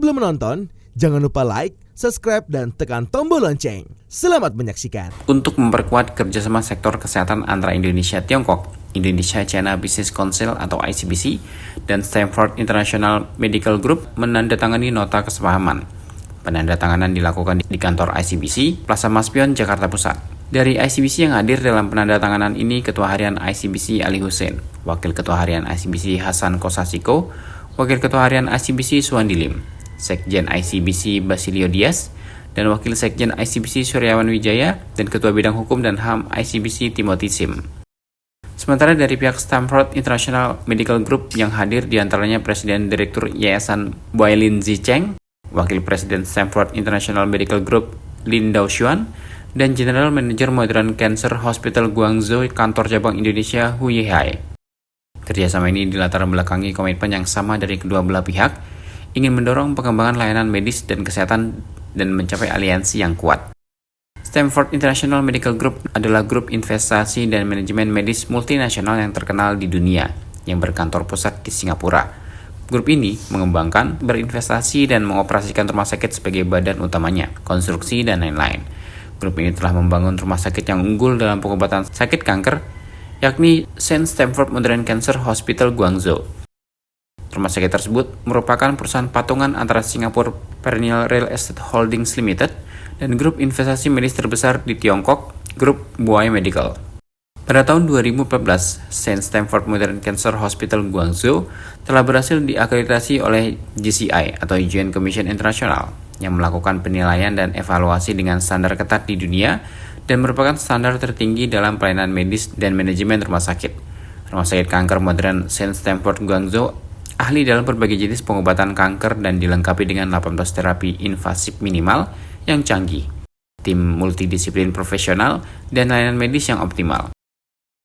Sebelum menonton, jangan lupa like, subscribe, dan tekan tombol lonceng. Selamat menyaksikan. Untuk memperkuat kerjasama sektor kesehatan antara Indonesia Tiongkok, Indonesia China Business Council atau ICBC, dan Stanford International Medical Group menandatangani nota kesepahaman. Penandatanganan dilakukan di kantor ICBC, Plaza Maspion, Jakarta Pusat. Dari ICBC yang hadir dalam penandatanganan ini Ketua Harian ICBC Ali Hussein, Wakil Ketua Harian ICBC Hasan Kosasiko, Wakil Ketua Harian ICBC Suwandi Lim, Sekjen ICBC Basilio Dias, dan Wakil Sekjen ICBC Suryawan Wijaya, dan Ketua Bidang Hukum dan HAM ICBC Timothy Sim. Sementara dari pihak Stanford International Medical Group yang hadir diantaranya Presiden Direktur Yayasan Boylin Zicheng, Wakil Presiden Stanford International Medical Group Lin Daoxuan, dan General Manager Modern Cancer Hospital Guangzhou Kantor Cabang Indonesia Hu Yihai. Kerjasama ini dilatar belakangi komitmen yang sama dari kedua belah pihak, ingin mendorong pengembangan layanan medis dan kesehatan dan mencapai aliansi yang kuat. Stanford International Medical Group adalah grup investasi dan manajemen medis multinasional yang terkenal di dunia, yang berkantor pusat di Singapura. Grup ini mengembangkan, berinvestasi, dan mengoperasikan rumah sakit sebagai badan utamanya, konstruksi, dan lain-lain. Grup ini telah membangun rumah sakit yang unggul dalam pengobatan sakit kanker, yakni St. Stanford Modern Cancer Hospital Guangzhou. Rumah sakit tersebut merupakan perusahaan patungan antara Singapore Perennial Real Estate Holdings Limited dan grup investasi medis terbesar di Tiongkok, grup Buai Medical. Pada tahun 2014, St. Stanford Modern Cancer Hospital Guangzhou telah berhasil diakreditasi oleh JCI atau Joint Commission International yang melakukan penilaian dan evaluasi dengan standar ketat di dunia dan merupakan standar tertinggi dalam pelayanan medis dan manajemen rumah sakit. Rumah sakit kanker modern St. Stanford Guangzhou ahli dalam berbagai jenis pengobatan kanker dan dilengkapi dengan 18 terapi invasif minimal yang canggih, tim multidisiplin profesional, dan layanan medis yang optimal.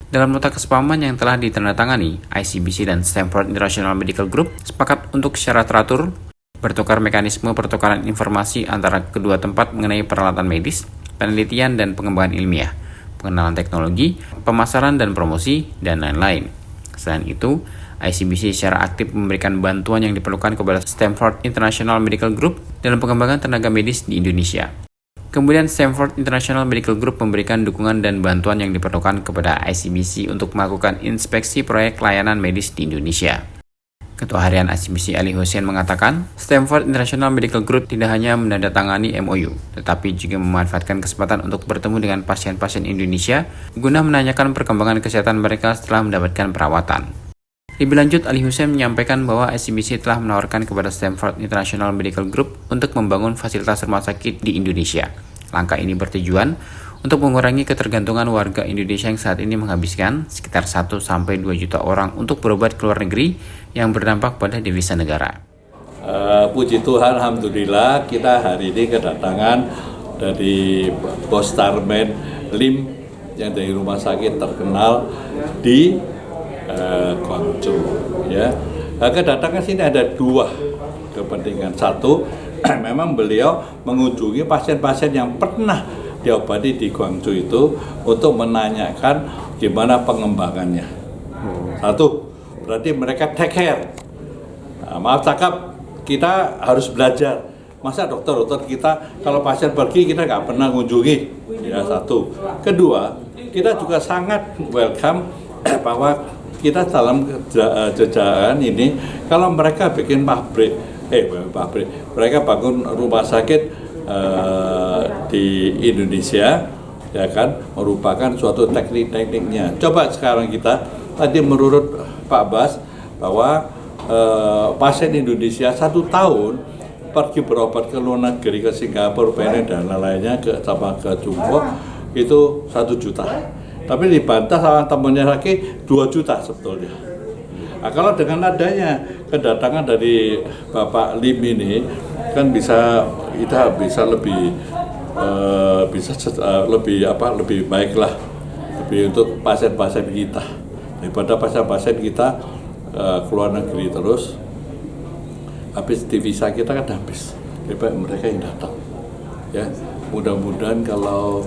Dalam nota kesepahaman yang telah ditandatangani, ICBC dan Stanford International Medical Group sepakat untuk secara teratur bertukar mekanisme pertukaran informasi antara kedua tempat mengenai peralatan medis, penelitian dan pengembangan ilmiah, pengenalan teknologi, pemasaran dan promosi, dan lain-lain. Selain itu, ICBC secara aktif memberikan bantuan yang diperlukan kepada Stanford International Medical Group dalam pengembangan tenaga medis di Indonesia. Kemudian Stanford International Medical Group memberikan dukungan dan bantuan yang diperlukan kepada ICBC untuk melakukan inspeksi proyek layanan medis di Indonesia. Ketua Harian ICBC Ali Hussein mengatakan, Stanford International Medical Group tidak hanya menandatangani MOU, tetapi juga memanfaatkan kesempatan untuk bertemu dengan pasien-pasien Indonesia guna menanyakan perkembangan kesehatan mereka setelah mendapatkan perawatan. Lebih lanjut, Ali Hussein menyampaikan bahwa ICBC telah menawarkan kepada Stanford International Medical Group untuk membangun fasilitas rumah sakit di Indonesia. Langkah ini bertujuan untuk mengurangi ketergantungan warga Indonesia yang saat ini menghabiskan sekitar 1-2 juta orang untuk berobat ke luar negeri yang berdampak pada devisa negara. Puji Tuhan, Alhamdulillah kita hari ini kedatangan dari Bos Starman Lim yang dari rumah sakit terkenal di Guangzhou. Ya. Kedatangan sini ada dua kepentingan. Satu, memang beliau mengunjungi pasien-pasien yang pernah diobati di Guangzhou itu untuk menanyakan gimana pengembangannya. Satu, berarti mereka take care. Nah, maaf cakap, kita harus belajar. Masa dokter-dokter kita kalau pasien pergi kita nggak pernah mengunjungi. Ya, satu. Kedua, kita juga sangat welcome bahwa kita dalam jajaran ini kalau mereka bikin pabrik, mereka bangun rumah sakit di Indonesia, ya kan, merupakan suatu tekniknya. Coba sekarang kita tadi menurut Pak Bas bahwa pasien Indonesia 1 tahun pergi berobat ke luar negeri, ke Singapura, Penang dan lainnya ke Tiongkok itu 1 juta. Tapi dibantah sama temannya lagi 2 juta sebetulnya. Nah, kalau dengan adanya kedatangan dari Bapak Lim ini kan kita bisa lebih lebih baiklah, lebih untuk pasien-pasien kita daripada pasien-pasien kita keluar negeri terus habis devisa kita kan habis. Lebih baik mereka yang datang. Ya, mudah-mudahan kalau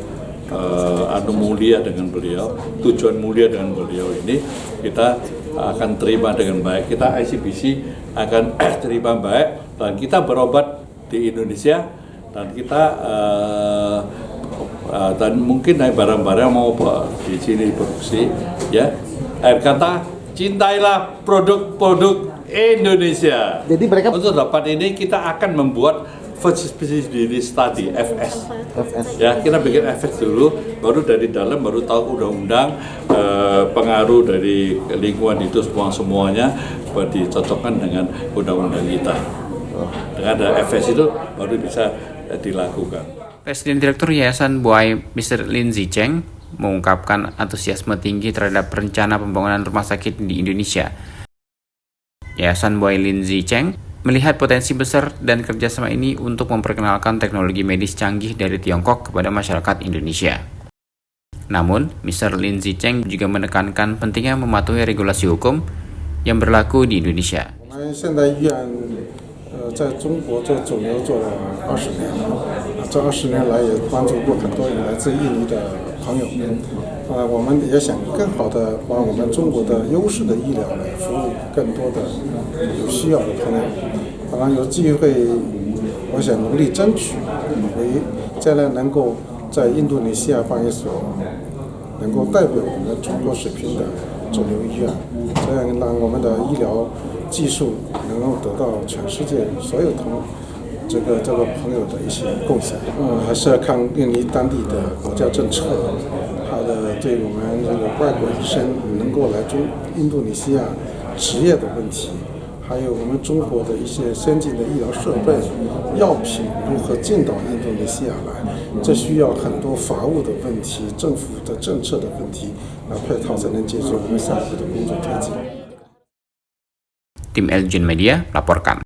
mulia dengan beliau, tujuan mulia dengan beliau ini kita akan terima dengan baik. Kita ICBC akan terima baik dan kita berobat di Indonesia, dan kita dan mungkin barang-barang mau di sini produksi, ya. Akhir kata, cintailah produk-produk Indonesia. Jadi mereka untuk dapat ini kita akan membuat feasibility study (FS). Ya, kita bikin FS dulu, baru dari dalam baru tahu undang-undang, pengaruh dari lingkungan itu semuanya dicocokkan dengan undang-undang kita. Dengan ada FS itu baru bisa dilakukan. Presiden Direktur Yayasan Buai Mr. Lin Zicheng mengungkapkan antusiasme tinggi terhadap rencana pembangunan rumah sakit di Indonesia. Yayasan Buai Lin Zicheng melihat potensi besar dan kerjasama ini untuk memperkenalkan teknologi medis canggih dari Tiongkok kepada masyarakat Indonesia. Namun, Mr. Lin Zicheng juga menekankan pentingnya mematuhi regulasi hukum yang berlaku di Indonesia. 在中国做肿瘤做了20年了，这20年来也帮助过很多来自印尼的朋友。我们也想更好的把我们中国的优势的医疗来服务更多的有需要的朋友。当然有机会，我想努力争取，将来能够在印度尼西亚办一所能够代表我们中国水平的肿瘤医院，这样让我们的医疗技术能够得到全世界所有这个朋友的一些贡献。还是要看印尼当地的国家政策，它的对我们这个外国医生能够来印度尼西亚执业的问题，还有我们中国的一些先进的医疗设备、药品如何进到印度尼西亚来，这需要很多法务的问题、政府的政策的问题来配套，才能解决我们下一步的工作推进。Tim Elgin Media laporkan.